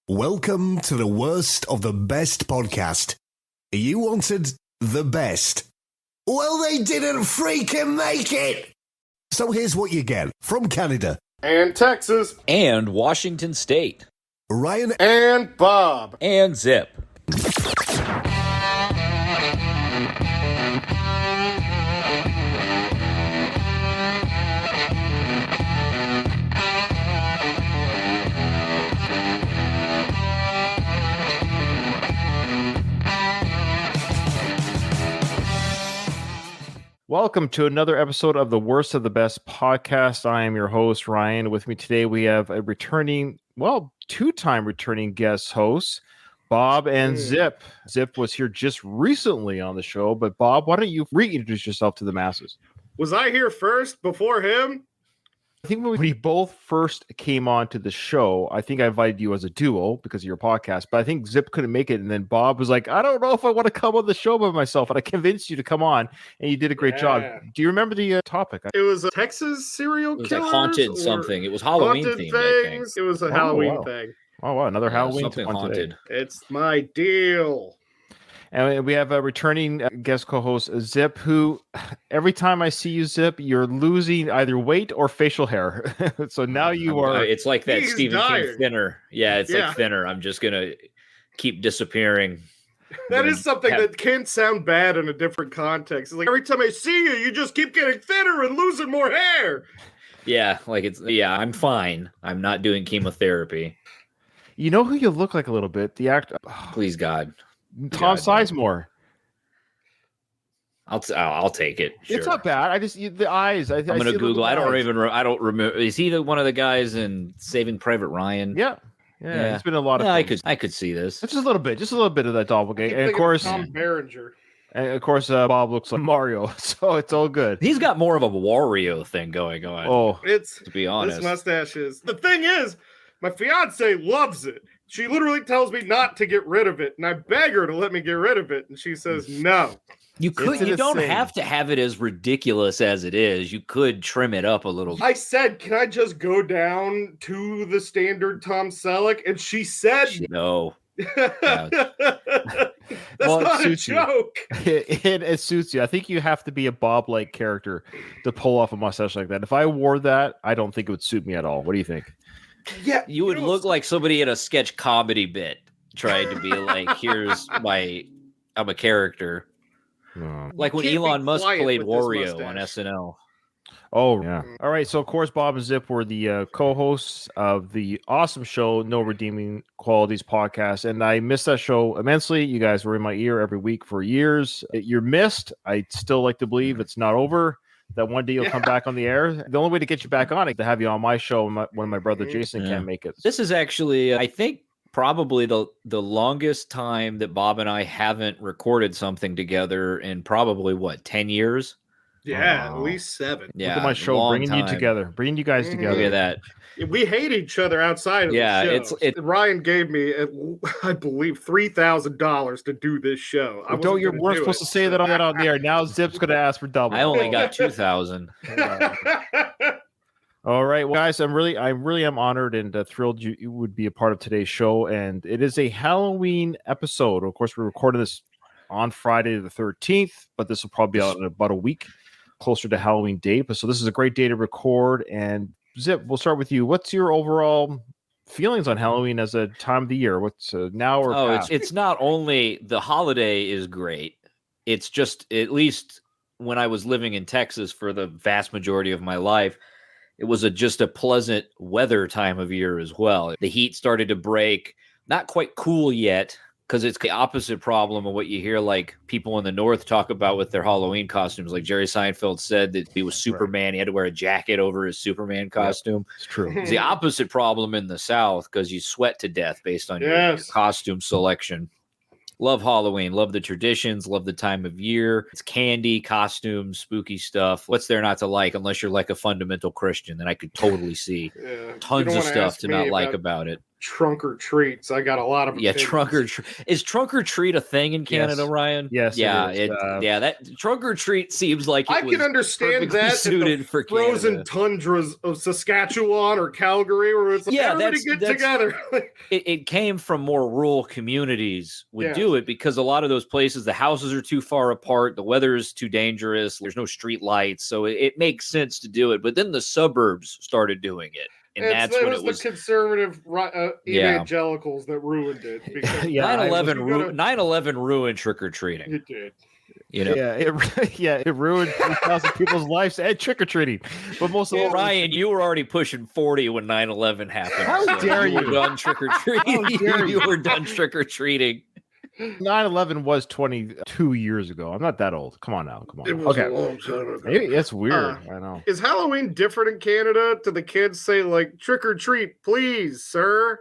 Welcome to the worst of the best podcast. You wanted the best. Well, they didn't freaking make it. So here's what you get from Canada. And Texas. And Washington State. Ryan. And Bob. And Zip. Welcome to another episode of the Worst of the Best podcast. I am your host, Ryan. With me today, we have a two-time returning guest hosts, Bob and Zip. Zip was here just recently on the show, but Bob, why don't you reintroduce yourself to the masses? Was I here first before him? I think when we both first came on to the show, I think I invited you as a duo because of your podcast, but I think Zip couldn't make it. And then Bob was like, I don't know if I want to come on the show by myself. And I convinced you to come on and you did a great job. Do you remember the topic? It was a Texas serial killer. It was like haunted something. It was Halloween themed, I think. It was a Halloween thing. Oh, wow. Another Halloween something haunted. Today. It's my deal. And we have a returning guest co-host, Zip, who every time I see you, Zip, you're losing either weight or facial hair. So now you are... It's like that Stephen King thinner. Yeah, it's like thinner. I'm just going to keep disappearing. That is something that can sound bad in a different context. It's like every time I see you, you just keep getting thinner and losing more hair. Yeah, I'm fine. I'm not doing chemotherapy. You know who you look like a little bit? The actor... Please, God. Tom Sizemore. I'll take it. Sure. It's not bad. The eyes. I'm gonna Google. I don't remember. Is he one of the guys in Saving Private Ryan? Yeah. It's been a lot of. Yeah, I could see this. Just a little bit of that doppelganger, and of course, Tom Berenger. And of course, Bob looks like Mario, so it's all good. He's got more of a Wario thing going on. Oh, to be honest, this mustache is. The thing is, my fiance loves it. She literally tells me not to get rid of it, and I beg her to let me get rid of it, and she says no. You don't have to have it as ridiculous as it is. You could trim it up a little bit. I said, can I just go down to the standard Tom Selleck? And she said no. That's not a joke. It suits you. I think you have to be a Bob-like character to pull off a mustache like that. If I wore that, I don't think it would suit me at all. What do you think? Yeah, you would look like somebody in a sketch comedy bit trying to be like, I'm a character. Like when Elon Musk played Wario on SNL. Oh, yeah. All right. So, of course, Bob and Zip were the co-hosts of the awesome show, No Redeeming Qualities podcast. And I missed that show immensely. You guys were in my ear every week for years. You're missed. I still like to believe it's not over. That one day you'll come back on the air. The only way to get you back on it is to have you on my show when my brother Jason can't make it. This is actually, I think, probably the longest time that Bob and I haven't recorded something together in probably, 10 years? Yeah, at least 7. Yeah, look at my show, bringing you guys together. Look at that. We hate each other outside of the show. Ryan gave me, I believe, $3,000 to do this show. You weren't supposed to say that on the air. Now Zip's going to ask for double. I only got $2,000. All right, well, guys, I really am honored and thrilled you would be a part of today's show. And it is a Halloween episode. Of course, we're recording this on Friday the 13th, but this will probably be out in about a week, closer to Halloween date. But so this is a great day to record. And Zip, we'll start with you. What's your overall feelings on Halloween as a time of the year? What's now or past? It's not only the holiday is great. It's just, at least when I was living in Texas for the vast majority of my life, it was just a pleasant weather time of year as well. The heat started to break, not quite cool yet, because it's the opposite problem of what you hear like people in the North talk about with their Halloween costumes. Like Jerry Seinfeld said that he was Superman. Right. He had to wear a jacket over his Superman costume. It's true. It's the opposite problem in the South because you sweat to death based on your costume selection. Love Halloween. Love the traditions. Love the time of year. It's candy, costumes, spooky stuff. What's there not to like unless you're like a fundamental Christian? Then I could totally see tons of stuff to not like about it. trunk or treats. I got a lot of opinions. trunk or treat. Is trunk or treat a thing in Canada, Yes. Ryan? Yes, Yeah, it is. that trunk or treat seems like I can understand that suited in the for frozen Canada. tundras of Saskatchewan or Calgary, where it's like everybody get together. It came from more rural communities would do it, because a lot of those places, the houses are too far apart, the weather is too dangerous, there's no street lights, so it makes sense to do it. But then the suburbs started doing it. And that's when it was the conservative evangelicals that ruined it. Because 9/11 ruined trick-or-treating. It did. You know? It ruined 3,000 people's lives and trick-or-treating. But most of all, Ryan, you were already pushing 40 when 9/11 happened. How dare you? You were done trick-or-treating. You were done trick-or-treating. 9/11 was 22 years ago. I'm not that old. Come on now. Come on. It was a long time ago. It's weird. I know. Is Halloween different in Canada? Do the kids say like trick or treat, please, sir?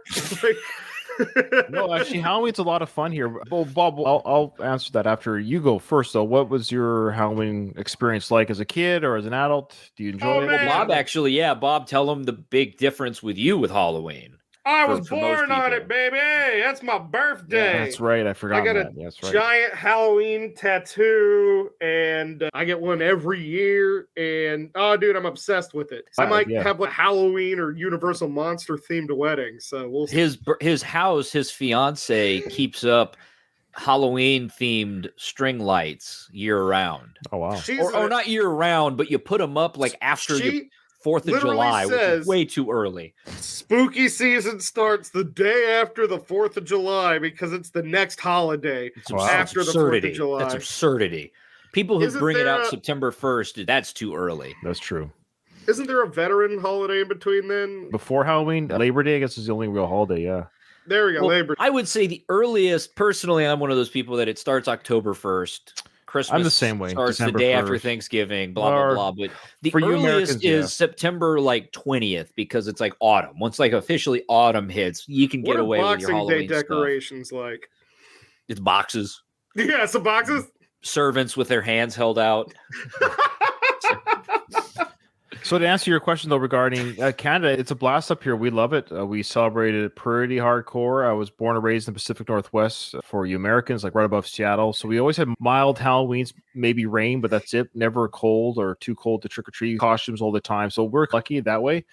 No, actually, Halloween's a lot of fun here. Well, Bob, I'll answer that after you go first. Though, what was your Halloween experience like as a kid or as an adult? Do you enjoy it? Man. Bob, tell him the big difference with you with Halloween. I was born on it, baby. That's my birthday. Yeah, that's right. I forgot. I got a giant Halloween tattoo, and I get one every year. And dude, I'm obsessed with it. I might have a Halloween or Universal Monster themed wedding. So we'll see. His house, his fiance keeps up Halloween themed string lights year round. Oh wow! Or not year round, but you put them up like after you. 4th of July, which is way too early. Spooky season starts the day after the 4th of July because it's the next holiday after the 4th of July. That's absurdity. People who bring it out September 1st, that's too early. That's true. Isn't there a veteran holiday in between then? Before Halloween, Labor Day, I guess, is the only real holiday, yeah. There we go, Labor Day. I would say the earliest, personally, I'm one of those people that it starts October 1st. Christmas I'm the same way. Starts December the day 1st. After Thanksgiving, blah, blah, blah. But the earliest is September like 20th because it's like autumn. Once like officially autumn hits, you can get away with your Halloween Day decorations stuff. Like? It's boxes. Yeah, some boxes. Servants with their hands held out. So to answer your question, though, regarding Canada, it's a blast up here. We love it. We celebrated it pretty hardcore. I was born and raised in the Pacific Northwest for you Americans, like right above Seattle. So we always had mild Halloweens, maybe rain, but that's it. Never cold or too cold to trick-or-treat, costumes all the time. So we're lucky that way.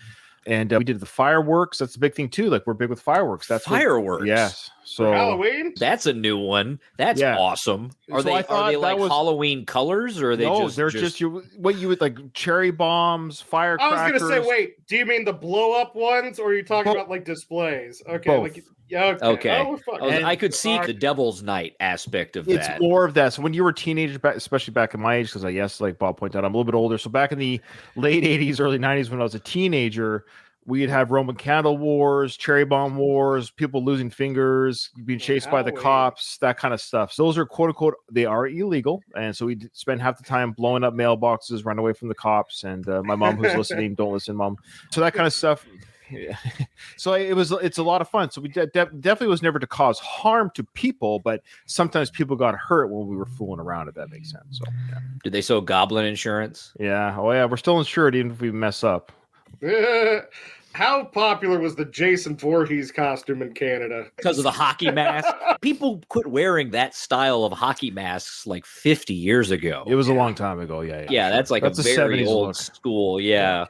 And we did the fireworks. That's a big thing, too. Like, we're big with fireworks. That's fireworks? Yes. So for Halloween? That's a new one. That's awesome. Are they like Halloween colors, or are they they're just what you would like cherry bombs, firecrackers? I was going to say, wait, do you mean the blow-up ones, or are you talking about, like, displays? Okay. Both. Okay. Oh, I could see the Devil's Night aspect of that. It's more of that. So when you were a teenager, especially back in my age, because I guess, like Bob pointed out, I'm a little bit older. So back in the late 80s, early 90s, when I was a teenager, we'd have Roman candle wars, cherry bomb wars, people losing fingers, being chased by the cops, that kind of stuff. So those are quote unquote, they are illegal. And so we spend half the time blowing up mailboxes, run away from the cops. And my mom who's listening, don't listen, Mom. So that kind of stuff. Yeah. So it's a lot of fun. So we definitely was never to cause harm to people, but sometimes people got hurt when we were fooling around, if that makes sense. So yeah. Did they sell goblin insurance? Yeah. Oh yeah, we're still insured even if we mess up. How popular was the Jason Voorhees costume in Canada? Because of the hockey mask. People quit wearing that style of hockey masks like 50 years ago. It was a long time ago. Yeah. That's like that's a very old school. Yeah.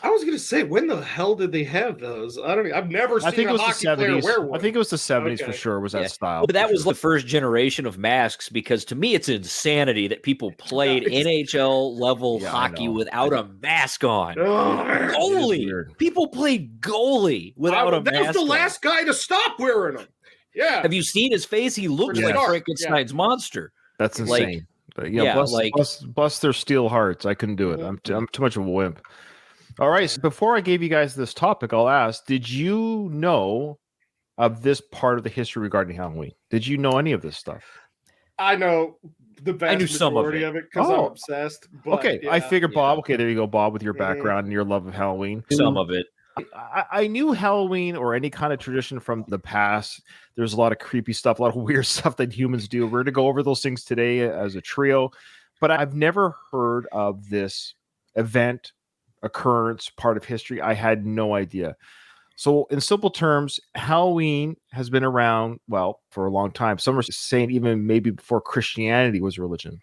I was going to say, when the hell did they have those? I've never seen a hockey player wear one. I think it was the 70s for sure. Was that style? But that was the first generation of masks, because to me, it's insanity that people played NHL level hockey without a mask on. Goalie. People played goalie without a mask on. That was the last guy to stop wearing them. Yeah. Have you seen his face? He looks like Frankenstein's monster. That's insane. Bless their steel hearts. I couldn't do it. I'm too much of a wimp. All right. So before I gave you guys this topic, I'll ask, did you know of this part of the history regarding Halloween? Did you know any of this stuff? I know the vast majority of it because I'm obsessed. But I figured, Bob. Okay, there you go, Bob, with your background and your love of Halloween. Some of it. I knew Halloween or any kind of tradition from the past. There's a lot of creepy stuff, a lot of weird stuff that humans do. We're going to go over those things today as a trio. But I've never heard of this event, occurrence, part of history. I had no idea. So, in simple terms, Halloween has been around, well, for a long time. Some are saying even maybe before Christianity was a religion.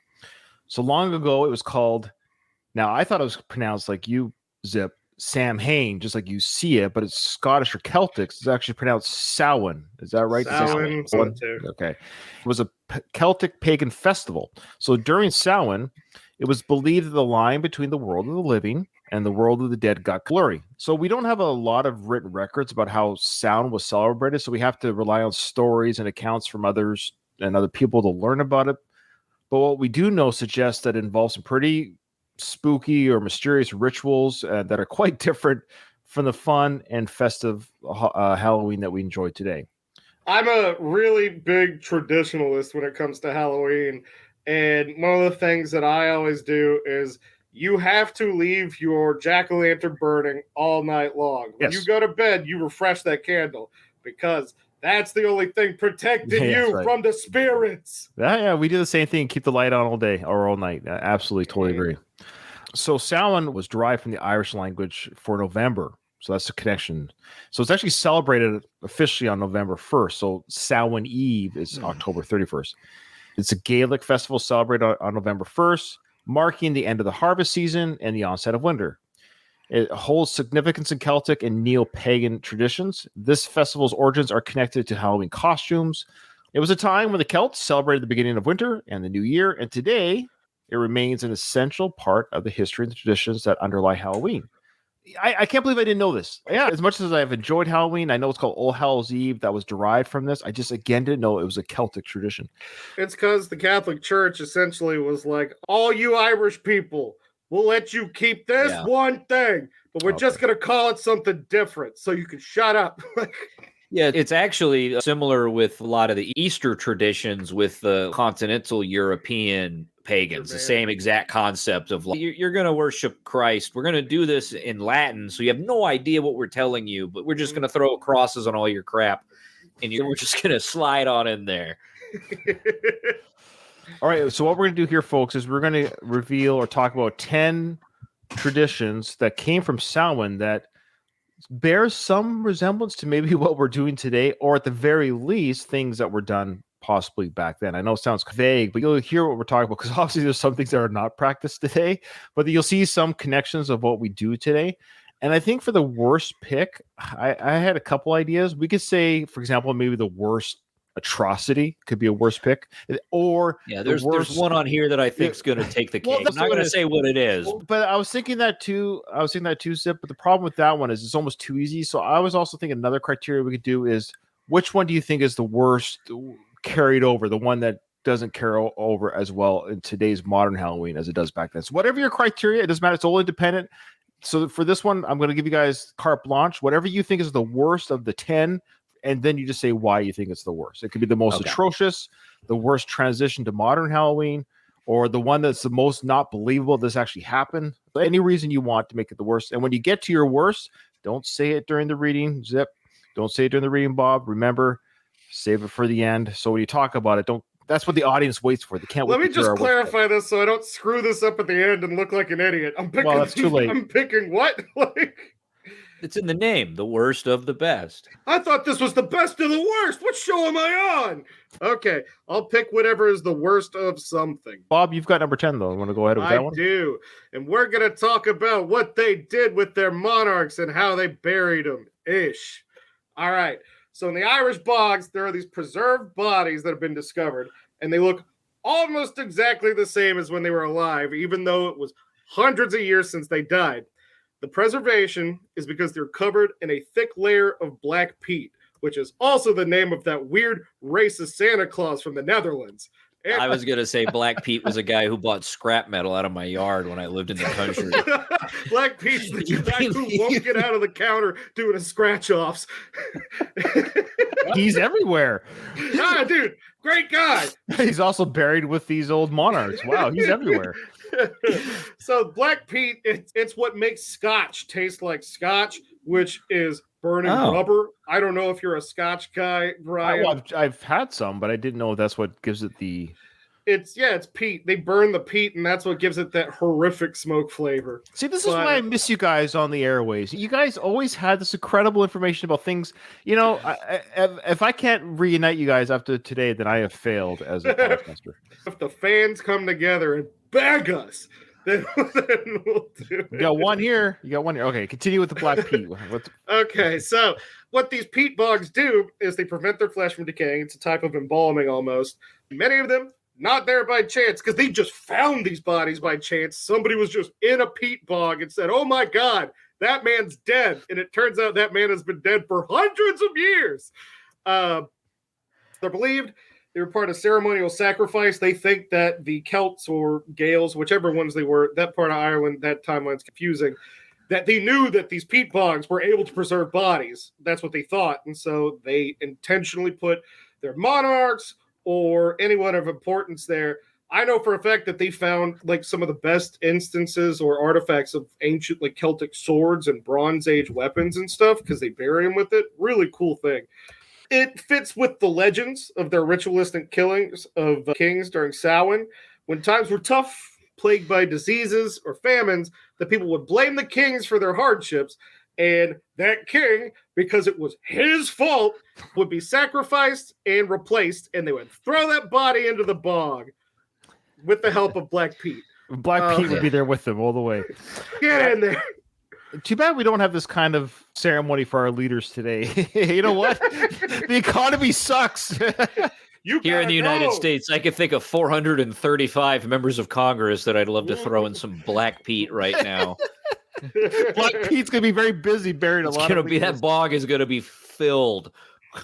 So long ago, it was called, now I thought it was pronounced like you, Zip, Samhain, just like you see it, but it's Scottish or Celtic. It's actually pronounced Samhain. Is that right? Samhain. Okay. It was a Celtic pagan festival. So during Samhain, it was believed that the line between the world of the living and the world of the dead got blurry. So we don't have a lot of written records about how Samhain was celebrated. So we have to rely on stories and accounts from others and other people to learn about it. But what we do know suggests that it involves some pretty spooky or mysterious rituals that are quite different from the fun and festive Halloween that we enjoy today. I'm a really big traditionalist when it comes to Halloween. And one of the things that I always do is you have to leave your jack-o'-lantern burning all night long. When you go to bed, you refresh that candle because that's the only thing protecting you from the spirits. Yeah, we do the same thing. Keep the light on all day or all night. I absolutely, totally agree. So Samhain was derived from the Irish language for November. So that's the connection. So it's actually celebrated officially on November 1st. So Samhain Eve is October 31st. It's a Gaelic festival celebrated on November 1st, marking the end of the harvest season and the onset of winter. It holds significance in Celtic and neo-pagan traditions. This festival's origins are connected to Halloween costumes. It was a time when the Celts celebrated the beginning of winter and the new year, and today it remains an essential part of the history and the traditions that underlie Halloween. I can't believe I didn't know this. Yeah, as much as I've enjoyed Halloween, I know it's called All Hallows Eve. That was derived from this. I just, again, didn't know it was a Celtic tradition. It's because the Catholic Church essentially was like, all you Irish people, we'll let you keep this one thing, but we're just going to call it something different so you can shut up. Yeah, it's actually similar with a lot of the Easter traditions with the continental European pagans. The same exact concept of like, you're going to worship Christ. We're going to do this in Latin, so you have no idea what we're telling you, but we're just going to throw crosses on all your crap, and we're just going to slide on in there. All right, so what we're going to do here, folks, is we're going to reveal or talk about 10 traditions that came from Samhain that bears some resemblance to maybe what we're doing today, or at the very least, things that were done possibly back then. I know it sounds vague, but you'll hear what we're talking about because obviously there's some things that are not practiced today, but you'll see some connections of what we do today. And I think for the worst pick, I had a couple ideas. We could say, for example, maybe the worst atrocity could be a worst pick, or there's one on here that I think is going to take the cake. I'm not going to say what it is, but I was thinking that too. Zip. But the problem with that one is it's almost too easy. So I was also thinking another criteria we could do is which one do you think is the worst carried over, the one that doesn't carry over as well in today's modern Halloween as it does back then. So whatever your criteria, it doesn't matter. It's all independent. So for this one, I'm going to give you guys carte blanche. Whatever you think is the worst of the 10. And then you just say why you think it's the worst. It could be the most atrocious, the worst transition to modern Halloween, or the one that's the most not believable this actually happened. Any reason you want to make it the worst. And when you get to your worst, don't say it during the reading, Zip. Don't say it during the reading, Bob. Remember, save it for the end. So when you talk about it, don't. That's what the audience waits for. They can't wait. Let me just clarify this so I don't screw this up at the end and look like an idiot. I'm picking. Well, that's too late. I'm picking what? It's in the name, the worst of the best. I thought this was the best of the worst. What show am I on? Okay, I'll pick whatever is the worst of something. Bob, you've got number 10, though. You want to go ahead with that one? I do. And we're going to talk about what they did with their monarchs and how they buried them. Ish. All right. So in the Irish bogs, there are these preserved bodies that have been discovered, and they look almost exactly the same as when they were alive, even though it was hundreds of years since they died. The preservation is because they're covered in a thick layer of black peat, which is also the name of that weird racist Santa Claus from the Netherlands. And I was going to say Black Pete was a guy who bought scrap metal out of my yard when I lived in the country. Black Pete's the guy who won't get out of the counter doing his scratch-offs. He's everywhere. Ah, dude, great guy. He's also buried with these old monarchs. Wow, he's everywhere. So Black Pete, it's what makes Scotch taste like Scotch, which is burning rubber. I don't know if you're a Scotch guy, Brian. I've had some, but I didn't know that's what gives it the It's peat. They burn the peat, and that's what gives it that horrific smoke flavor. See, this is why I miss you guys on the airways. You guys always had this incredible information about things. You know, if I can't reunite you guys after today, then I have failed as a podcaster. If the fans come together and bag us, then we'll do it. You got one here. Okay, continue with the black peat. Okay, so what these peat bogs do is they prevent their flesh from decaying. It's a type of embalming almost. Many of them not there by chance, because they just found these bodies by chance. Somebody was just in a peat bog and said, oh my God, that man's dead. And it turns out that man has been dead for hundreds of years. They're believed they were part of ceremonial sacrifice. They think that the Celts or Gaels, whichever ones they were, that part of Ireland, that timeline's confusing, that they knew that these peat bogs were able to preserve bodies. That's what they thought. And so they intentionally put their monarchs or anyone of importance there. I know for a fact that they found like some of the best instances or artifacts of ancient like Celtic swords and Bronze Age weapons and stuff because they bury them with it. Really cool thing. It fits with the legends of their ritualistic killings of kings during Samhain. When times were tough, plagued by diseases or famines, the people would blame the kings for their hardships. And that king, because it was his fault, would be sacrificed and replaced, and they would throw that body into the bog with the help of Black Pete. Black Pete would be there with them all the way. Get in there. Too bad we don't have this kind of ceremony for our leaders today. You know what? The economy sucks. Here in the United States, I could think of 435 members of Congress that I'd love to throw in some Black Pete right now. Black Pete's gonna be very busy burying a lot of people. That bog is gonna be filled.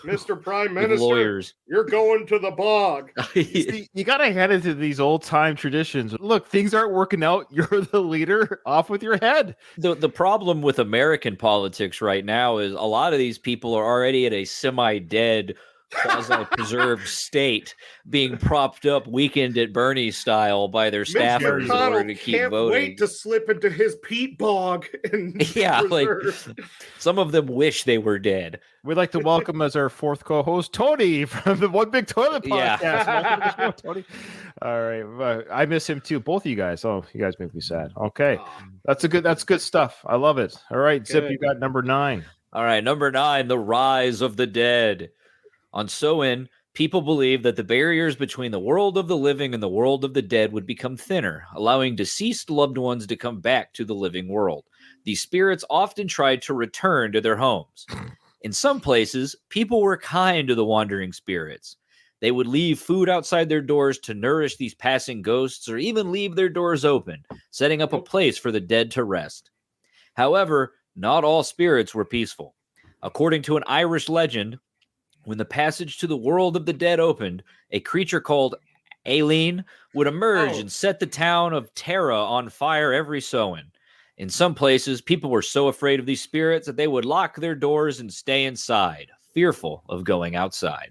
Mr. Prime Minister, lawyers. You're going to the bog. See, you gotta head into these old time traditions. Look, things aren't working out. You're the leader. Off with your head. The problem with American politics right now is a lot of these people are already at a semi-dead, quasi-preserved state, being propped up weekend at Bernie style by their staffers in order to keep can't voting. Wait to slip into his peat bog and like some of them wish they were dead. We'd like to welcome as our fourth co-host Tony from the One Big Toilet Podcast. Yeah. Welcome to the show, Tony. All right, I miss him too. Both of you guys. Oh, you guys make me sad. Okay, that's good stuff. I love it. All right, Zip, you got number 9. All right, number 9, the rise of the dead. On Samhain, people believed that the barriers between the world of the living and the world of the dead would become thinner, allowing deceased loved ones to come back to the living world. These spirits often tried to return to their homes. In some places, people were kind to the wandering spirits. They would leave food outside their doors to nourish these passing ghosts, or even leave their doors open, setting up a place for the dead to rest. However, not all spirits were peaceful. According to an Irish legend, when the passage to the world of the dead opened, a creature called Aileen would emerge and set the town of Tara on fire every Samhain. In some places, people were so afraid of these spirits that they would lock their doors and stay inside, fearful of going outside.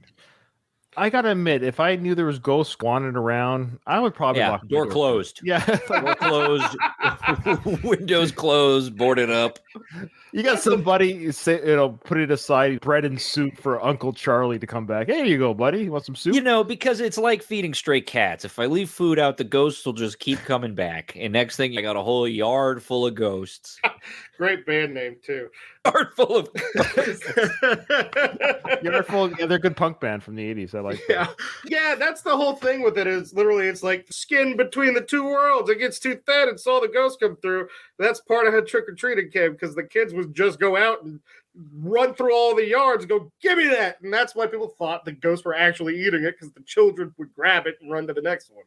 I gotta admit, if I knew there was ghosts wandering around, I would probably lock the door closed. Yeah, door closed, windows closed, boarded up. You got somebody, put it aside, bread and soup for Uncle Charlie to come back. Hey, here you go, buddy. You want some soup? Because it's like feeding stray cats. If I leave food out, the ghosts will just keep coming back. And next thing, I got a whole yard full of ghosts. Great band name too. Yard full of ghosts. Yard full. Yeah, they're a good punk band from the 80s. I like that. Yeah, that's the whole thing with it. Is literally it's like skin between the two worlds. It gets too thin, and saw the ghosts come through. That's part of how trick or treating came, because the kids would just go out and run through all the yards and go, give me that. And that's why people thought the ghosts were actually eating it, because the children would grab it and run to the next one.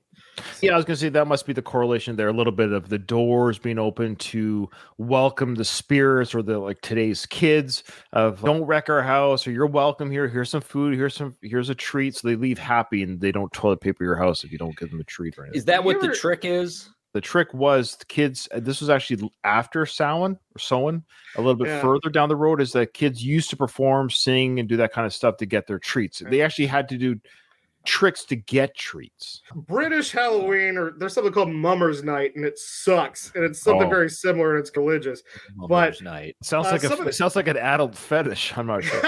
Yeah, I was going to say that must be the correlation there. A little bit of the doors being open to welcome the spirits, or the like today's kids of don't wreck our house, or you're welcome here. Here's some food. Here's a treat. So they leave happy, and they don't toilet paper your house if you don't give them a treat. Right? Is that what the trick is? The trick was the kids. This was actually after Samhain, a little bit further down the road. Is that kids used to perform, sing, and do that kind of stuff to get their treats. They actually had to do tricks to get treats. British Halloween, or there's something called Mummers Night, and it sucks. And it's something very similar, and it's religious. Mummers Night sounds like an adult fetish. I'm not sure.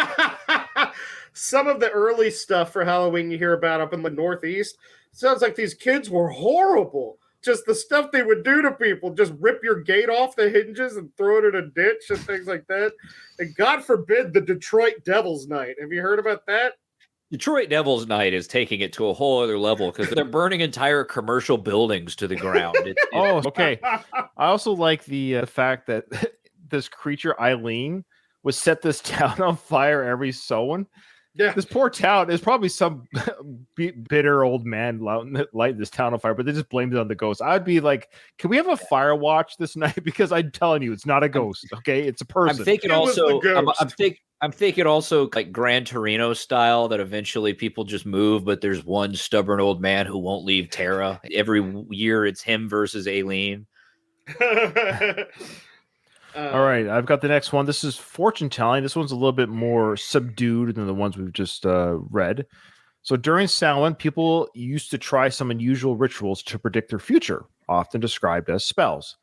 some of the early stuff for Halloween you hear about up in the Northeast sounds like these kids were horrible. Just the stuff they would do to people, just rip your gate off the hinges and throw it in a ditch and things like that. And God forbid the Detroit Devil's Night. Have you heard about that? Detroit Devil's Night is taking it to a whole other level because they're burning entire commercial buildings to the ground. Oh, okay. I also like the fact that this creature, Eileen, would set this town on fire every so. Yeah. This poor town is probably some bitter old man lighting this town on fire, but they just blamed it on the ghost. I'd be like, can we have a fire watch this night? Because I'm telling you, it's not a ghost. Okay, it's a person. I'm thinking also. I'm thinking also like Gran Torino style that eventually people just move, but there's one stubborn old man who won't leave Terra. Every year, it's him versus Aileen. All right, I've got the next one. This is fortune telling. This one's a little bit more subdued than the ones we've just read. So during Samhain, people used to try some unusual rituals to predict their future, often described as spells.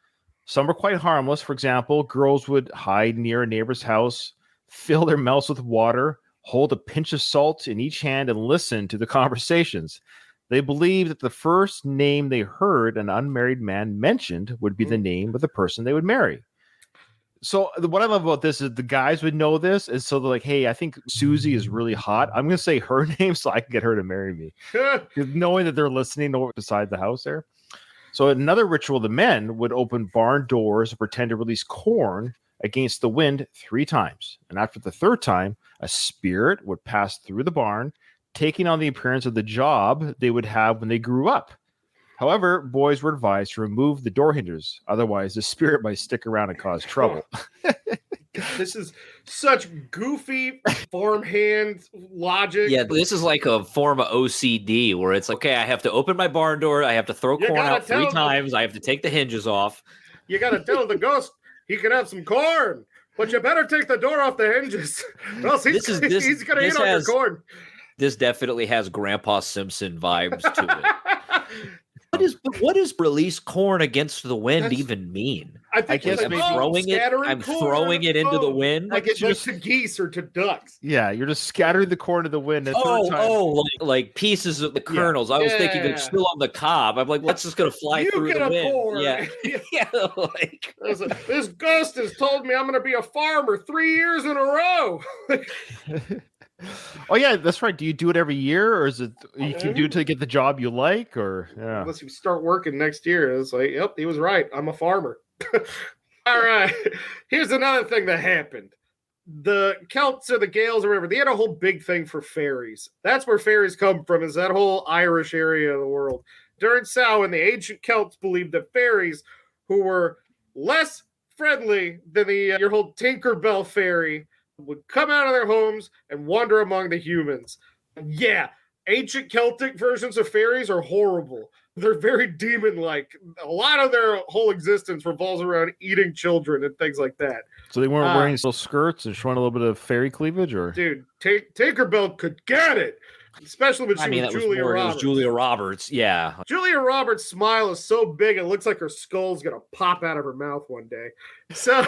Some were quite harmless. For example, girls would hide near a neighbor's house, fill their mouths with water, hold a pinch of salt in each hand, and listen to the conversations. They believed that the first name they heard an unmarried man mentioned would be the name of the person they would marry. So what I love about this is the guys would know this, and so they're like, "Hey, I think Susie is really hot. I'm going to say her name so I can get her to marry me," knowing that they're listening over beside the house there. So another ritual: the men would open barn doors and pretend to release corn against the wind 3 times, and after the 3rd time, a spirit would pass through the barn, taking on the appearance of the job they would have when they grew up. However, boys were advised to remove the door hinges. Otherwise, the spirit might stick around and cause trouble. This is such goofy farmhand logic. Yeah, this is like a form of OCD where it's like, okay, I have to open my barn door. I have to throw corn out 3 times. I have to take the hinges off. You got to tell the ghost he can have some corn, but you better take the door off the hinges. Else he's going to eat on your corn. This definitely has Grandpa Simpson vibes to it. What does release corn against the wind even mean? I guess I'm throwing it into the wind. Like it's just to geese or to ducks. Yeah, you're just scattering the corn to the wind. Like pieces of the kernels. I was thinking it's still on the cob. I'm like, what's just gonna fly through the wind? Corn. Yeah. Like this ghost has told me I'm gonna be a farmer 3 years in a row. Oh yeah, that's right. Do you do it every year, or is it you can do it to get the job you like, or unless you start working next year? It's like, yep, he was right. I'm a farmer. All right. Here's another thing that happened. The Celts or the Gaels or whatever, they had a whole big thing for fairies. That's where fairies come from, is that whole Irish area of the world. During Samhain, the ancient Celts believed that fairies who were less friendly than your whole Tinkerbell fairy would come out of their homes and wander among the humans. Yeah, ancient Celtic versions of fairies are horrible. They're very demon-like. A lot of their whole existence revolves around eating children and things like that. So they weren't wearing little skirts and showing a little bit of fairy cleavage, or dude, Tinkerbell could get it. Especially when she was Julia Roberts. It was Julia Roberts, yeah. Julia Roberts' smile is so big, it looks like her skull's going to pop out of her mouth one day. So,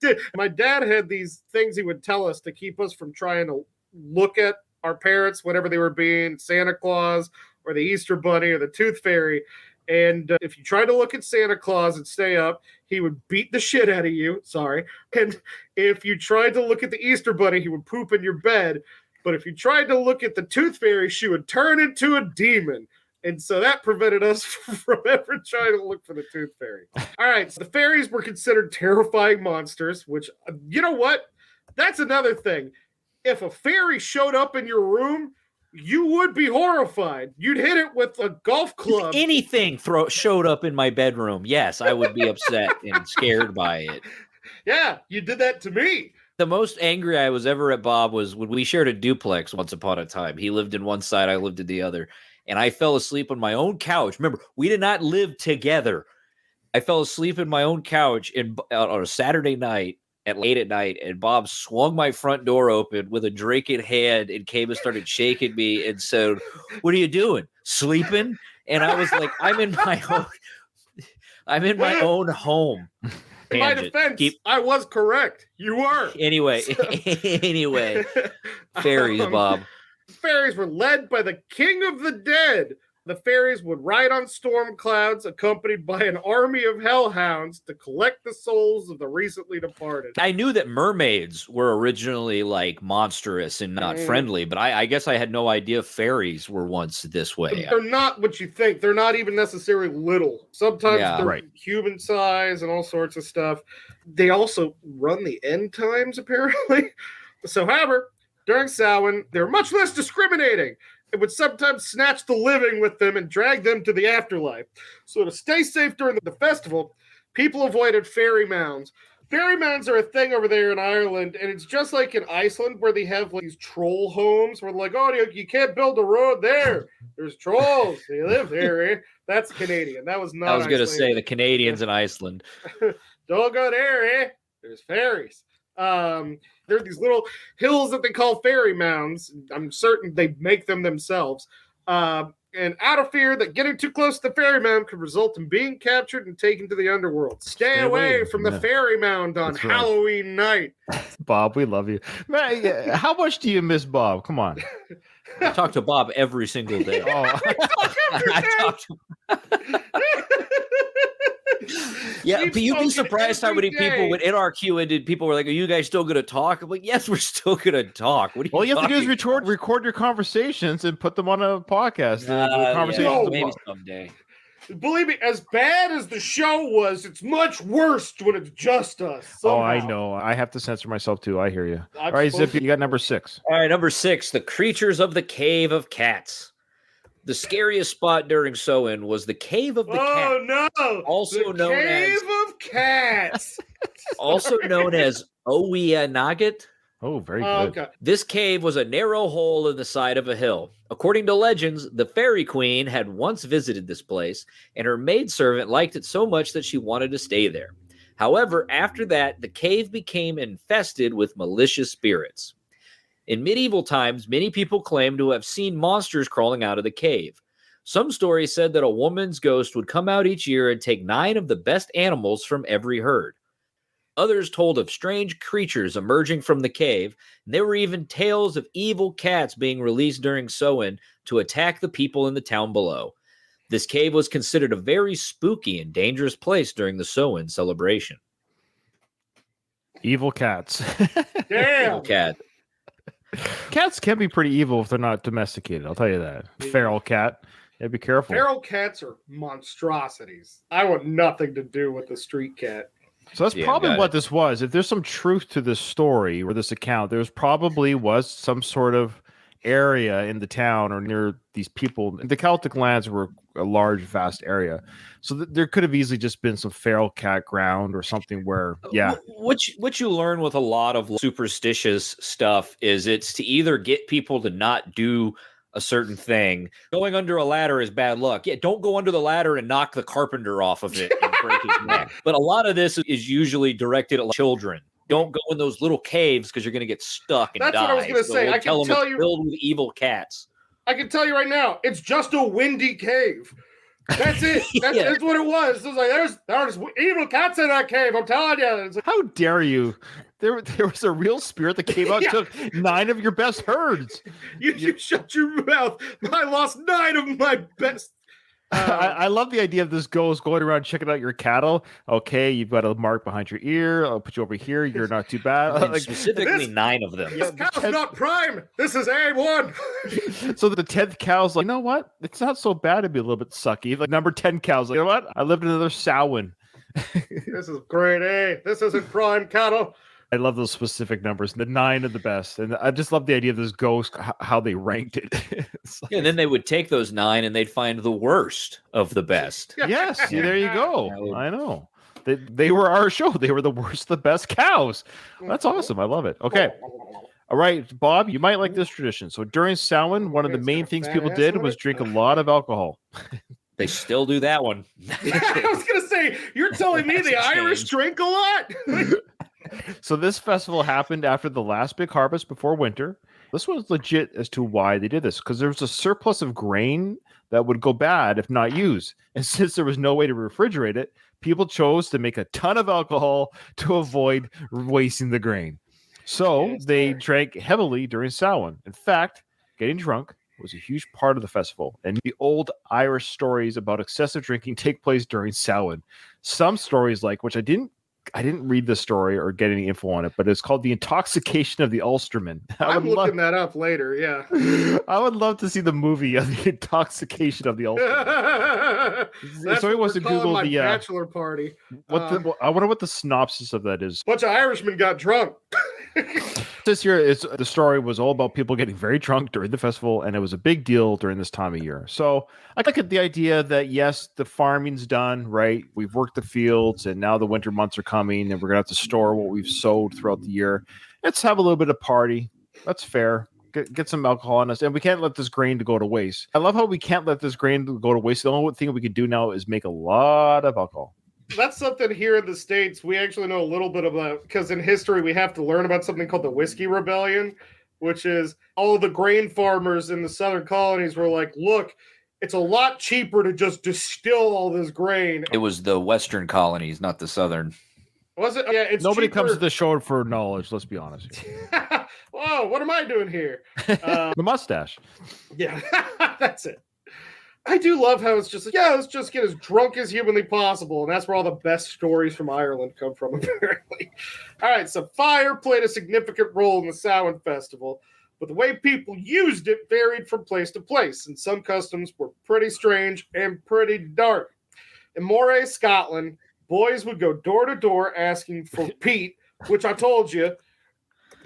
dude, my dad had these things he would tell us to keep us from trying to look at our parents whenever they were being Santa Claus or the Easter Bunny or the Tooth Fairy. And if you tried to look at Santa Claus and stay up, he would beat the shit out of you. Sorry. And if you tried to look at the Easter Bunny, he would poop in your bed. But if you tried to look at the Tooth Fairy, she would turn into a demon. And so that prevented us from ever trying to look for the Tooth Fairy. All right, so the fairies were considered terrifying monsters, which, you know what? That's another thing. If a fairy showed up in your room, you would be horrified. You'd hit it with a golf club. If anything showed up in my bedroom, yes, I would be upset and scared by it. Yeah, you did that to me. The most angry I was ever at Bob was when we shared a duplex once upon a time. He lived in one side, I lived in the other. And I fell asleep on my own couch. Remember, we did not live together. I fell asleep in my own couch on a Saturday night at late at night, and Bob swung my front door open with a drink in hand and came and started shaking me and said, "What are you doing? Sleeping?" And I was like, I'm in my own home. In my defense, I was correct. You were. Anyway, fairies, Bob. Fairies were led by the king of the dead. The fairies would ride on storm clouds accompanied by an army of hellhounds to collect the souls of the recently departed. I knew that mermaids were originally like monstrous and not friendly, but I guess I had no idea fairies were once this way. They're not what you think. They're not even necessarily little. Sometimes they're human size and all sorts of stuff. They also run the end times, apparently. So, however, during Samhain, they're much less discriminating. It would sometimes snatch the living with them and drag them to the afterlife. So to stay safe during the festival, people avoided fairy mounds. Fairy mounds are a thing over there in Ireland, and it's just like in Iceland where they have like these troll homes where like, oh, you can't build a road there. There's trolls. They live there. Eh? That's Canadian. That was not I was going to say the Canadians in Iceland. Don't go there, eh? There's fairies. There are these little hills that they call fairy mounds. I'm certain they make them themselves. And out of fear that getting too close to the fairy mound could result in being captured and taken to the underworld. Stay away from the fairy mound on Halloween night. Bob, we love you. Man, how much do you miss Bob? Come on. I talk to Bob every single day. I talk to Yeah, but you'd be surprised how many people would in our queue ended. People were like, "Are you guys still going to talk?" I'm like, "Yes, we're still going to talk." What are you All you have to do is record your conversations and put them on a podcast. Maybe someday. Believe me, as bad as the show was, it's much worse when it's just us. Somehow. Oh, I know. I have to censor myself too. I hear you. All right, Zip, you got number 6. All right, number 6, the creatures of the Cave of Cats. The scariest spot during Samhain was the Cave of the Cat. Oh no! Also the known Cave of Cats. Also known as Owianagat. Oh, very good. Okay. This cave was a narrow hole in the side of a hill. According to legends, the Fairy Queen had once visited this place, and her maidservant liked it so much that she wanted to stay there. However, after that, the cave became infested with malicious spirits. In medieval times, many people claimed to have seen monsters crawling out of the cave. Some stories said that a woman's ghost would come out each year and take 9 of the best animals from every herd. Others told of strange creatures emerging from the cave, and there were even tales of evil cats being released during Samhain to attack the people in the town below. This cave was considered a very spooky and dangerous place during the Samhain celebration. Evil cats. Damn. Evil cat. Cats can be pretty evil if they're not domesticated. I'll tell you that. Feral cat. Yeah, be careful. Feral cats are monstrosities. I want nothing to do with the street cat. So that's probably what this was. If there's some truth to this story or this account, there's probably was some sort of area in the town or near these people. The Celtic lands were a large, vast area. So there could have easily just been some feral cat ground or something where, yeah. What you learn with a lot of superstitious stuff is it's to either get people to not do a certain thing. Going under a ladder is bad luck. Yeah, don't go under the ladder and knock the carpenter off of it and break his neck. But a lot of this is usually directed at children. Don't go in those little caves because you're going to get stuck and die. That's what I was going to say. I can tell you, filled with evil cats. I can tell you right now, it's just a windy cave. That's it. That's what it was. It was like there's evil cats in that cave. I'm telling you. Like, how dare you? There was a real spirit that came out and took 9 of your best herds. You shut your mouth. I lost 9 of my best. I love the idea of this ghost going around checking out your cattle. Okay, you've got a mark behind your ear. I'll put you over here. You're not too bad. Like, specifically 9 of them. This cow's not prime. This is A1. So the 10th cow's like, you know what? It's not so bad to be a little bit sucky. Like number 10 cow's like, you know what? I lived in another Samhain. This is grade A. This isn't prime cattle. I love those specific numbers. The 9 of the best. And I just love the idea of this ghost, how they ranked it. Like, and then they would take those 9 and they'd find the worst of the best. Yes, there you go. I know. They were our show. They were the worst, the best cows. That's awesome. I love it. Okay. All right, Bob, you might like this tradition. So during Samhain, one of the main things people did was drink a lot of alcohol. They still do that one. I was going to say, you're telling me the Irish drink a lot? So this festival happened after the last big harvest before winter. This was legit as to why they did this, because there was a surplus of grain that would go bad if not used. And since there was no way to refrigerate it, people chose to make a ton of alcohol to avoid wasting the grain. So they drank heavily during Samhain. In fact, getting drunk was a huge part of the festival, and the old Irish stories about excessive drinking take place during Samhain. Some stories, which I didn't read the story or get any info on it, but it's called the intoxication of the Ulsterman. I'm looking that up later. Yeah, I would love to see the movie of the intoxication of the Ulsterman. That's somebody wants to Google the bachelor party. I wonder what the synopsis of that is. Bunch of Irishmen got drunk. This year, the story was all about people getting very drunk during the festival, and it was a big deal during this time of year. So I get the idea that, yes, the farming's done, right? We've worked the fields, and now the winter months are coming, and we're going to have to store what we've sowed throughout the year. Let's have a little bit of party. That's fair. Get some alcohol on us, and we can't let this grain to go to waste. I love how we can't let this grain to go to waste. The only thing we can do now is make a lot of alcohol. That's something here in the States we actually know a little bit about, because in history we have to learn about something called the Whiskey Rebellion, which is all the grain farmers in the southern colonies were like, look, it's a lot cheaper to just distill all this grain. It was the western colonies, not the southern. Was it? Yeah, it's Nobody cheaper. Comes to the show for knowledge, let's be honest. Whoa, what am I doing here? The mustache. Yeah, that's it. I do love how it's just let's just get as drunk as humanly possible, and that's where all the best stories from Ireland come from, apparently. All right, so fire played a significant role in the Samhain festival, but the way people used it varied from place to place, and some customs were pretty strange and pretty dark. In Moray, Scotland, boys would go door to door asking for peat, which I told you,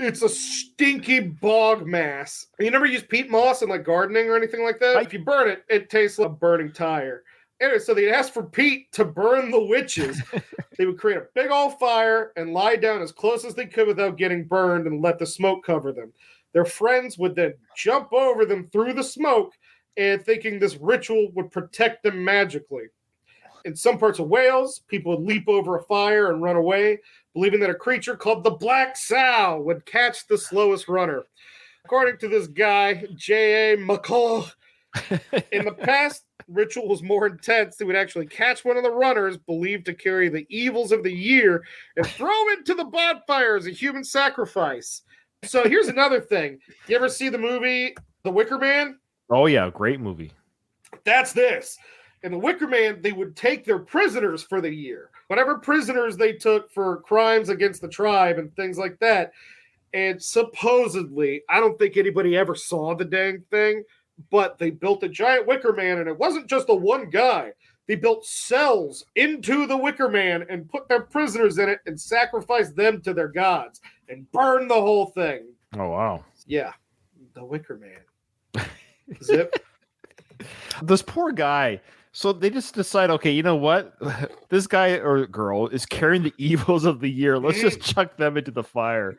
it's a stinky bog mass. You never use peat moss in gardening or anything like that? If you burn it, it tastes like a burning tire. Anyway, so they'd ask for peat to burn the witches. They would create a big old fire and lie down as close as they could without getting burned and let the smoke cover them. Their friends would then jump over them through the smoke and thinking this ritual would protect them magically. In some parts of Wales, people would leap over a fire and run away, believing that a creature called the Black Sow would catch the slowest runner. According to this guy, J.A. McCall, in the past, ritual was more intense. They would actually catch one of the runners, believed to carry the evils of the year, and throw him into the bonfire as a human sacrifice. So here's another thing. You ever see the movie The Wicker Man? Oh, yeah. Great movie. That's this. In The Wicker Man, they would take their prisoners for the year. Whatever prisoners they took for crimes against the tribe and things like that. And supposedly, I don't think anybody ever saw the dang thing, but they built a giant Wicker Man, and it wasn't just the one guy. They built cells into the Wicker Man and put their prisoners in it and sacrificed them to their gods and burned the whole thing. Oh, wow. Yeah. The Wicker Man. Zip. This poor guy. So they just decide, okay, you know what? This guy or girl is carrying the evils of the year. Let's just chuck them into the fire.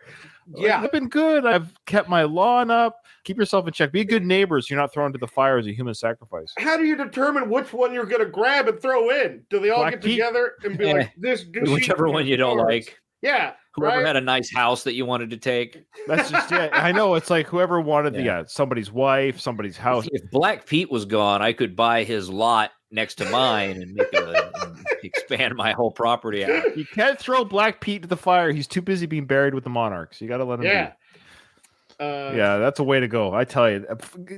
Yeah. I've been good. I've kept my lawn up. Keep yourself in check. Be good neighbors. You're not thrown into the fire as a human sacrifice. How do you determine which one you're going to grab and throw in? Do they all get together and be like, this? Whichever one you don't like. Yeah. Whoever had a nice house that you wanted to take. That's just it. I know. It's like whoever wanted somebody's wife, somebody's house. If Black Pete was gone, I could buy his lot next to mine and expand my whole property out. You can't throw Black Pete to the fire. He's too busy being buried with the monarchs. You got to let him be. Yeah, that's a way to go. I tell you,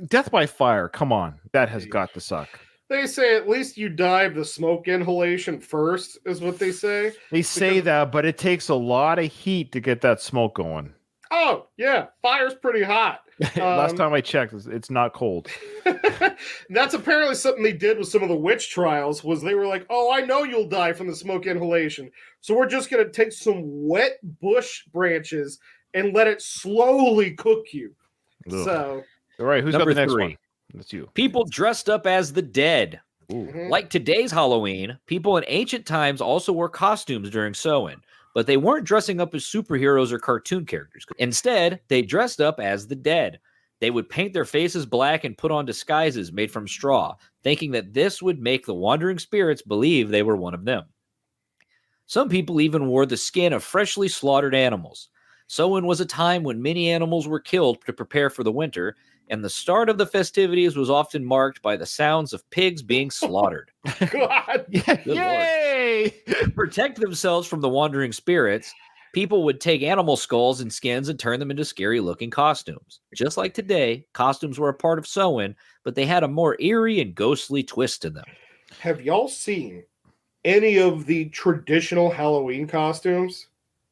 death by fire. Come on. That has got to suck. They say at least you die of the smoke inhalation first, is what they say. They say that, but it takes a lot of heat to get that smoke going. Oh, yeah. Fire's pretty hot. Last time I checked, it's not cold. That's apparently something they did with some of the witch trials, was they were like, oh, I know you'll die from the smoke inhalation. So we're just going to take some wet bush branches and let it slowly cook you. Ugh. So, all right, who's got the next one? That's you. People dressed up as the dead. Like today's Halloween, people in ancient times also wore costumes during Samhain, but they weren't dressing up as superheroes or cartoon characters. Instead, they dressed up as the dead. They would paint their faces black and put on disguises made from straw, thinking that this would make the wandering spirits believe they were one of them. Some people even wore the skin of freshly slaughtered animals. Samhain was a time when many animals were killed to prepare for the winter, and the start of the festivities was often marked by the sounds of pigs being slaughtered. God. Yay! To protect themselves from the wandering spirits, people would take animal skulls and skins and turn them into scary-looking costumes. Just like today, costumes were a part of Samhain, but they had a more eerie and ghostly twist to them. Have y'all seen any of the traditional Halloween costumes?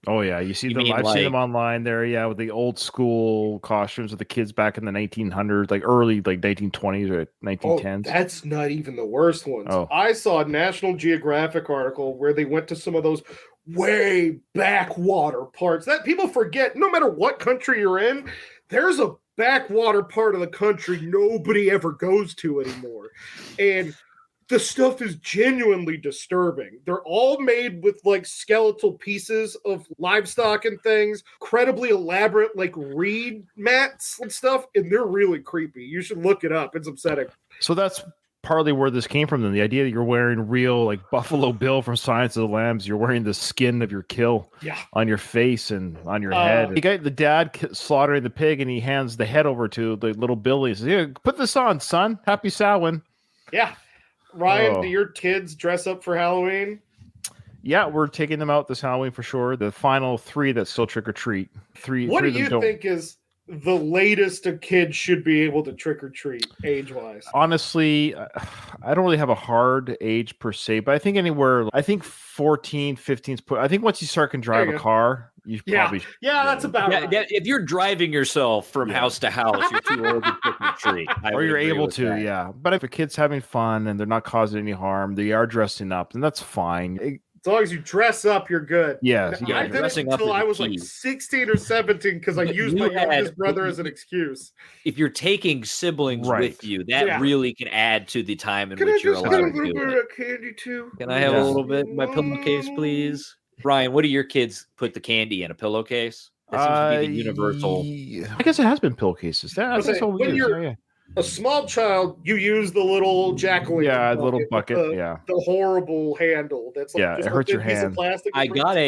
Oh yeah, you see them. I've seen them online there. Yeah, with the old school costumes of the kids back in the 1900s, like early, like 1920s or 1910s. Oh, that's not even the worst ones. Oh. I saw a National Geographic article where they went to some of those way backwater parts that people forget. No matter what country you're in, there's a backwater part of the country nobody ever goes to anymore, and the stuff is genuinely disturbing. They're all made with like skeletal pieces of livestock and things, incredibly elaborate like reed mats and stuff, and they're really creepy. You should look it up. It's upsetting. So that's partly where this came from. Then the idea that you're wearing real like Buffalo Bill from Silence of the Lambs, you're wearing the skin of your kill on your face and on your head. You got the dad slaughtering the pig, and he hands the head over to the little Billy. He says, "Here, put this on, son. Happy Samhain." Yeah. Ryan, do your kids dress up for Halloween? Yeah, we're taking them out this Halloween for sure. The final 3 that still trick or treat. What do you think is the latest a kid should be able to trick or treat age-wise? Honestly, I don't really have a hard age per se, but I think anywhere, I think 14, 15 is I think once you start can drive a car, you probably that's about right. If you're driving yourself from house to house, you're too old to trick or treat. Or you're able to, But if a kid's having fun and they're not causing any harm, they are dressing up, then that's fine. As long as you dress up, you're good. Yeah, I did it until I was like 16 or 17 because I used my youngest brother as an excuse. If you're taking siblings with you, that really can add to the time in which you're allowed to do it. Can I just get a little bit of candy too? Can I have a little bit? My pillowcase, please. Ryan, what do your kids put the candy in? A pillowcase? That seems to be the universal. I guess it has been pillowcases. That's what we use. A small child, you use the little jack-o'-lantern the little bucket, the horrible handle. That's like it hurts your hand. I got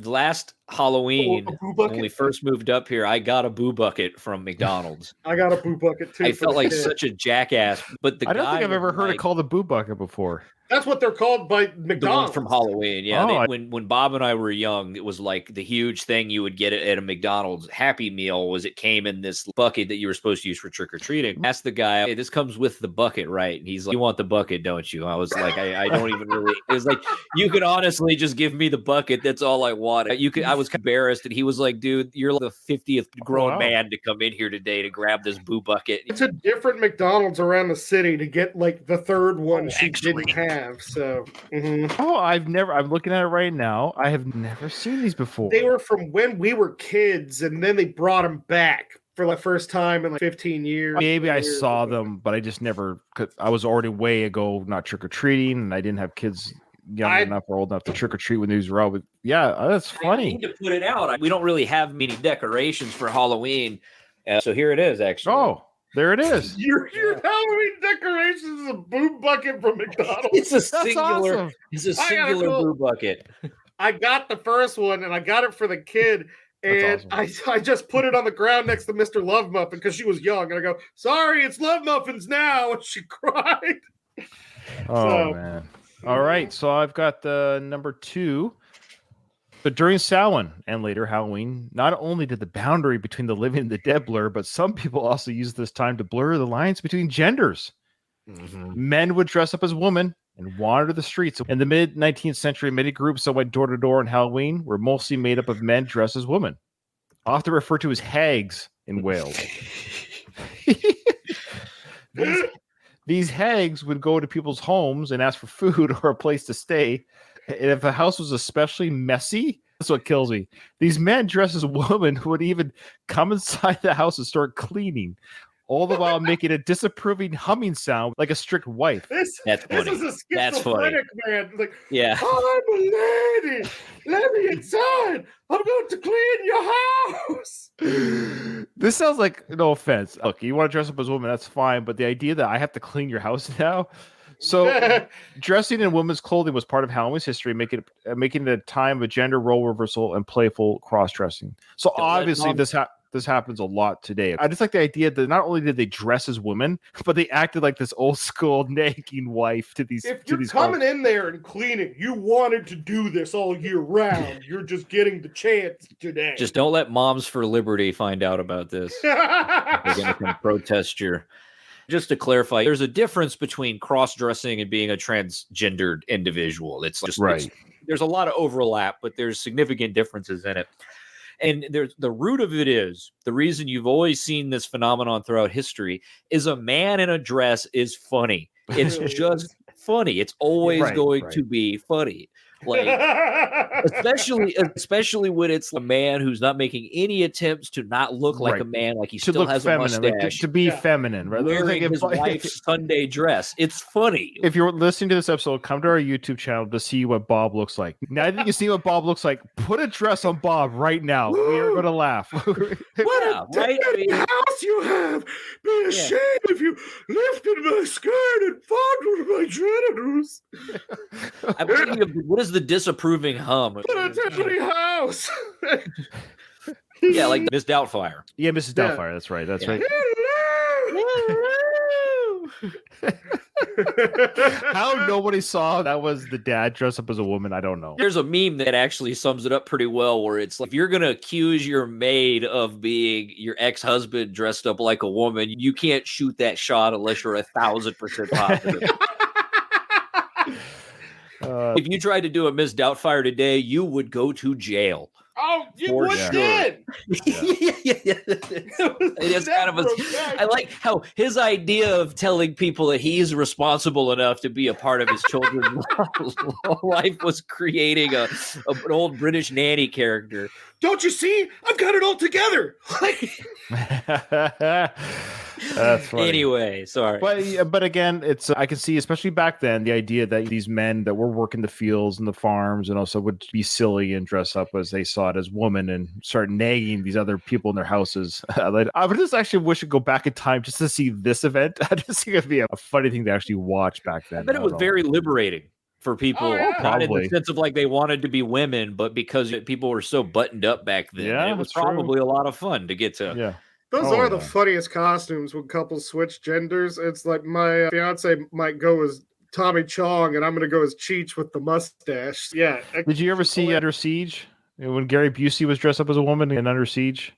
last Halloween when we first moved up here. I got a boo bucket from McDonald's. I got a boo bucket too. I felt like such a jackass, but I don't think I've ever heard it called a boo bucket before. That's what they're called by McDonald's. The ones from Halloween, yeah. When Bob and I were young, it was like the huge thing you would get at a McDonald's Happy Meal was it came in this bucket that you were supposed to use for trick-or-treating. Asked the guy, "Hey, this comes with the bucket, right?" And he's like, "You want the bucket, don't you?" I was like, I don't even really. It was like, you could honestly just give me the bucket. That's all I want. I was embarrassed, and he was like, "Dude, you're like the 50th grown man to come in here today to grab this boo bucket." It's a different McDonald's around the city to get like the third one she didn't have, so... Mm-hmm. Oh, I'm looking at it right now. I have never seen these before. They were from when we were kids, and then they brought them back for the first time in like 15 years. Maybe I saw them, but I just never could. I was already way ago not trick-or-treating, and I didn't have kids young enough or old enough to trick-or-treat when these were out. But yeah, that's funny. I need to put it out. We don't really have many decorations for Halloween. So here it is, actually. Oh. There it is. Your Halloween decorations is a boo bucket from McDonald's. It's a singular boo bucket. I got the first one, and I got it for the kid, and awesome. I just put it on the ground next to Mr. Love Muffin because she was young, and I go, "Sorry, it's Love Muffins now," and she cried. Man! All right, so I've got the number 2. But during Samhain and later Halloween, not only did the boundary between the living and the dead blur, but some people also used this time to blur the lines between genders. Mm-hmm. Men would dress up as women and wander the streets. In the mid-19th century, many groups that went door to door on Halloween were mostly made up of men dressed as women, often referred to as hags in Wales. These hags would go to people's homes and ask for food or a place to stay. And if a house was especially messy, that's what kills me. These men dressed as women who would even come inside the house and start cleaning, all the while making a disapproving humming sound like a strict wife. That's funny. This is a schizophrenic man. Like, yeah. I'm a lady. Let me inside. I'm going to clean your house. This sounds like, no offense. Look, you want to dress up as a woman, that's fine. But the idea that I have to clean your house now... So, dressing in women's clothing was part of Halloween's history, making it a time of gender role reversal and playful cross-dressing. So, obviously, this happens a lot today. I just like the idea that not only did they dress as women, but they acted like this old school nagging wife to these. If you're coming in there and cleaning, you wanted to do this all year round. You're just getting the chance today. Just don't let Moms for Liberty find out about this. They're going to come protest your. Just to clarify, there's a difference between cross-dressing and being a transgendered individual. It's just right. There's a lot of overlap, but there's significant differences in it. And there's the root of it is the reason you've always seen this phenomenon throughout history is a man in a dress is funny. It's just funny. It's always going to be funny. Like especially when it's a man who's not making any attempts to not look like a man, like he still has feminine, a mustache, to be feminine, right? Wearing his wife's Sunday dress. It's funny. If you're listening to this episode, come to our YouTube channel to see what Bob looks like. Now, I think you see what Bob looks like. Put a dress on Bob right now. We are going to laugh. What a dirty house you have! Be ashamed if you lifted my skirt and fondled my genitals. I'm thinking of what is the disapproving hum? What a dirty house! Yeah, like Miss Doubtfire. Yeah, Mrs. Doubtfire. That's right. That's right. How nobody saw that was the dad dressed up as a woman, I don't know. There's a meme that actually sums it up pretty well, where it's like, if you're going to accuse your maid of being your ex-husband dressed up like a woman, you can't shoot that shot unless you're 1,000% positive. If you tried to do a Miss Doubtfire today, you would go to jail. Oh, you would did. It's kind of I like how his idea of telling people that he's responsible enough to be a part of his children's life was creating an old British nanny character. Don't you see? I've got it all together. That's funny. Anyway, sorry. But again, it's I can see, especially back then, the idea that these men that were working the fields and the farms and also would be silly and dress up as they saw it as women and start nagging these other people in their houses. I would just actually wish to go back in time just to see this event. I just think it'd be a funny thing to actually watch back then. I bet it was very liberating for people, not in the sense of like they wanted to be women, but because people were so buttoned up back then. Yeah, it was probably a lot of fun to get to. Yeah. Those are the funniest costumes when couples switch genders. It's like my fiance might go as Tommy Chong and I'm going to go as Cheech with the mustache. Yeah. Did you ever see Under Siege? When Gary Busey was dressed up as a woman in Under Siege?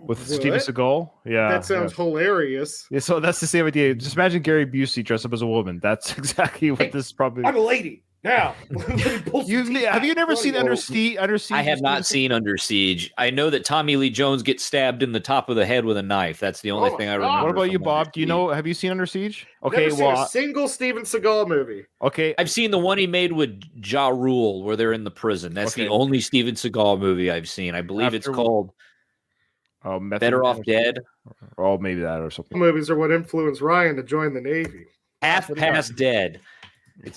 With Steven Seagal? Yeah. That sounds hilarious. Yeah, so that's the same idea. Just imagine Gary Busey dressed up as a woman. That's exactly what this probably... I'm a lady. Now, have you never seen Under Siege? I have not seen Under Siege. I know that Tommy Lee Jones gets stabbed in the top of the head with a knife. That's the only thing I remember. What about you, Bob? Do you know? Have you seen Under Siege? Okay, never seen a single Steven Seagal movie. Okay, I've seen the one he made with Ja Rule, where they're in the prison. That's the only Steven Seagal movie I've seen. I believe it's called Better Off Dead. Oh, maybe that or something. Movies are what influenced Ryan to join the Navy. Half Past Dead. In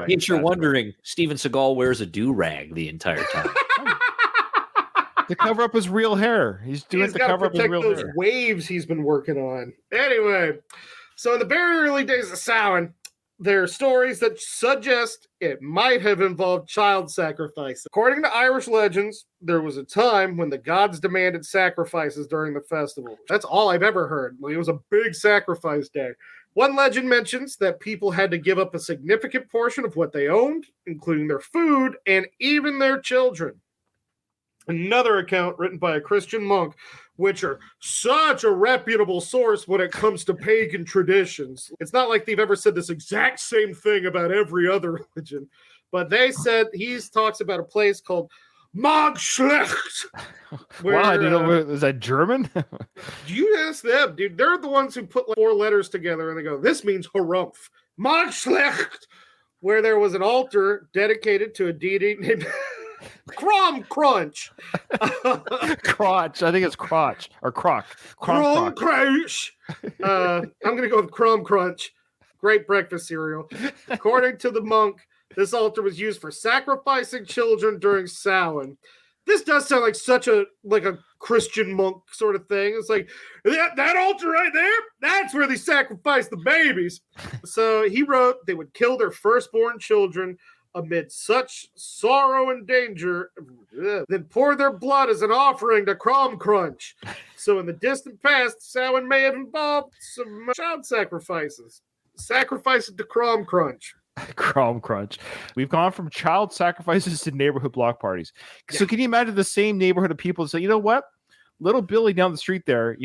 case you're wondering, Steven Seagal wears a do-rag the entire time. To cover up his real hair. He's doing it to cover up his real hair. Those waves he's been working on. Anyway, so in the very early days of Samhain, there are stories that suggest it might have involved child sacrifice. According to Irish legends, there was a time when the gods demanded sacrifices during the festival. That's all I've ever heard. It was a big sacrifice day. One legend mentions that people had to give up a significant portion of what they owned, including their food and even their children. Another account written by a Christian monk, which are such a reputable source when it comes to pagan traditions. It's not like they've ever said this exact same thing about every other religion, but they said he talks about a place called Magschlecht. Wow, I didn't know. Is that German? You ask them, dude. They're the ones who put like 4 letters together and they go, this means harumph. Magschlecht, where there was an altar dedicated to a deity named Crom Crunch. Crotch. I think it's crotch or croc. Crom Crunch. I'm going to go with Crom Crunch. Great breakfast cereal. According to the monk, this altar was used for sacrificing children during Samhain. This does sound like such a Christian monk sort of thing. It's like that altar right there. That's where they sacrifice the babies. So he wrote they would kill their firstborn children amid such sorrow and danger, then pour their blood as an offering to Crom Crunch. So in the distant past, Samhain may have involved some child sacrifices. Sacrifices to Crom Crunch. Crom Crunch. We've gone from child sacrifices to neighborhood block parties. So can you imagine the same neighborhood of people say, you know what? Little Billy down the street there,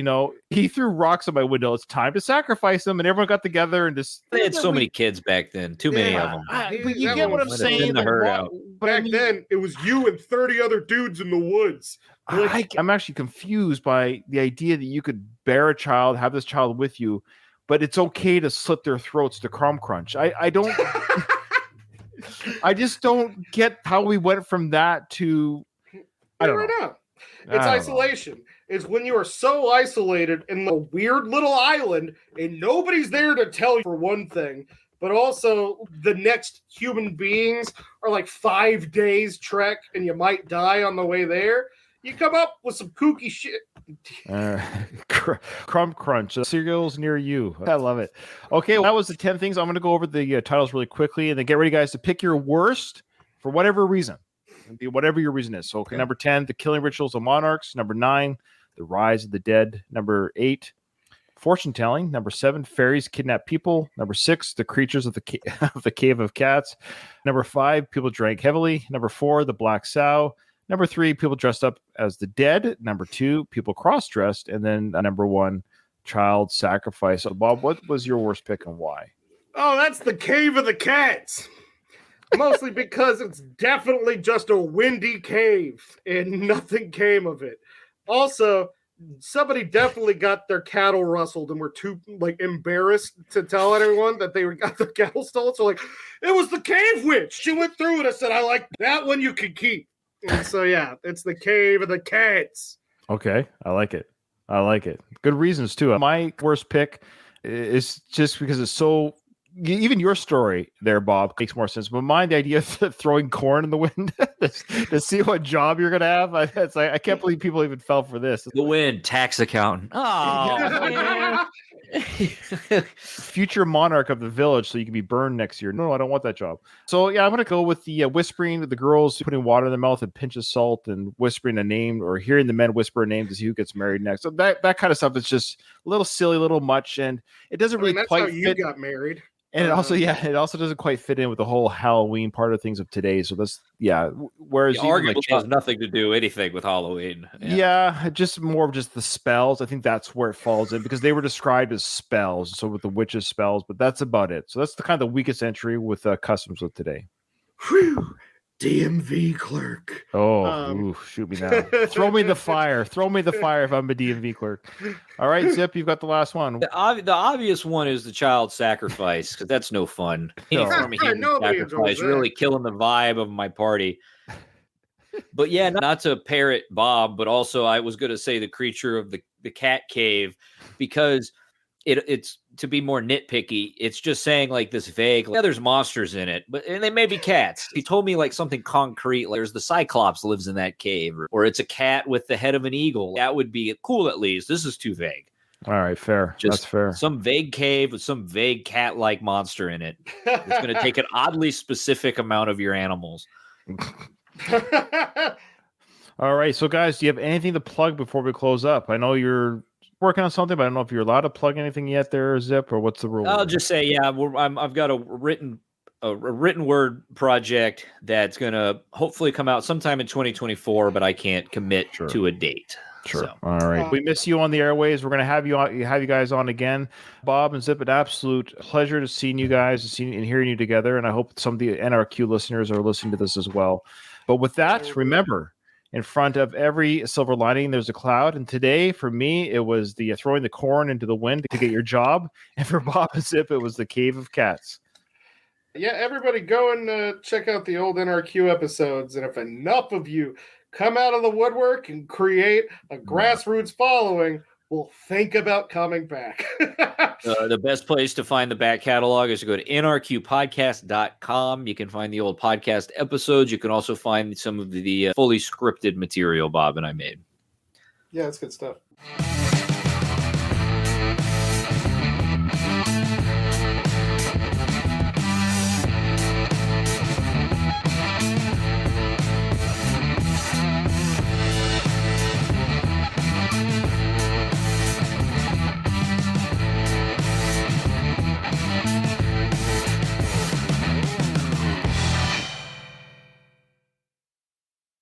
he threw rocks at my window. It's time to sacrifice him. And everyone got together and just... They had so many kids back then. Too many of them. But you get what I'm saying. The herd out. Back then, it was you and 30 other dudes in the woods. I'm actually confused by the idea that you could bear a child, have this child with you, but it's okay to slit their throats to Crom Crunch. I don't... I just don't get how we went from that to... I don't know. It's isolation. It's when you are so isolated in a weird little island and nobody's there to tell you, for one thing, but also the next human beings are like 5 days trek and you might die on the way there. You come up with some kooky shit. Crom Crunch, cereals near you. I love it. Okay, well, that was the 10 things. I'm going to go over the titles really quickly and then get ready, guys, to pick your worst for whatever reason. Whatever your reason is. So, okay. Number 10, the killing rituals of monarchs. Number 9, the rise of the dead. Number 8, fortune telling. Number 7, fairies kidnap people. Number 6, the creatures of the cave of cats. Number 5, people drank heavily. Number 4, the black sow. Number 3, people dressed up as the dead. Number 2, people cross-dressed. And then number 1, child sacrifice. So, Bob, what was your worst pick and why? Oh, that's the cave of the cats. Mostly because it's definitely just a windy cave and nothing came of it. Also, somebody definitely got their cattle rustled and were too embarrassed to tell anyone that they got their cattle stolen. So it was the cave witch. She went through it and said, I like that one you can keep. And so yeah, it's the cave of the cats. Okay, I like it. Good reasons too. My worst pick is just because it's so... Even your story there, Bob, makes more sense. But mine, the idea of throwing corn in the wind to see what job you're going to have, I can't believe people even fell for this. The wind, tax accountant. Oh, future monarch of the village so you can be burned next year. No, I don't want that job. So, yeah, I'm going to go with the whispering, the girls putting water in their mouth and pinch of salt and whispering a name or hearing the men whisper a name to see who gets married next. So that kind of stuff is just a little silly, a little much, and it doesn't really that's quite how fit. you got married. And it also doesn't quite fit in with the whole Halloween part of things of today. So that's Whereas the argument has nothing to do anything with Halloween. Just more of just the spells. I think that's where it falls in because they were described as spells. So with the witches' spells, but that's about it. So that's the kind of the weakest entry with customs of today. Whew. DMV clerk. Oh, shoot me now. Throw me the fire. Throw me the fire if I'm a DMV clerk. All right, Zip, you've got the last one. The obvious one is the child sacrifice, because that's no fun. From a human sacrifice, really killing the vibe of my party. But yeah, not to parrot Bob, but also I was going to say the creature of the cat cave, because it's to be more nitpicky. It's just saying this vague, there's monsters in it, and they may be cats. He told me something concrete, there's the Cyclops lives in that cave, or it's a cat with the head of an eagle. That would be cool at least. This is too vague. All right, fair. That's fair. Some vague cave with some vague cat-like monster in it. It's going to take an oddly specific amount of your animals. All right, so guys, do you have anything to plug before we close up? I know you're working on something, but I don't know if you're allowed to plug anything yet there, Zip, or what's the rule? I'll just say, I've got a written word project that's going to hopefully come out sometime in 2024, but I can't commit to a date. Sure. So. All right. We miss you on the airways. We're going to have you guys on again. Bob and Zip, an absolute pleasure to seeing you guys and hearing you together. And I hope some of the NRQ listeners are listening to this as well. But with that, remember, in front of every silver lining, there's a cloud. And today, for me, it was the throwing the corn into the wind to get your job. And for Bob and Zip, it was the cave of cats. Yeah, everybody go and check out the old NRQ episodes. And if enough of you come out of the woodwork and create a grassroots following, we'll think about coming back. The best place to find the back catalog is to go to nrqpodcast.com. You can find the old podcast episodes. You can also find some of the fully scripted material Bob and I made. Yeah, that's good stuff.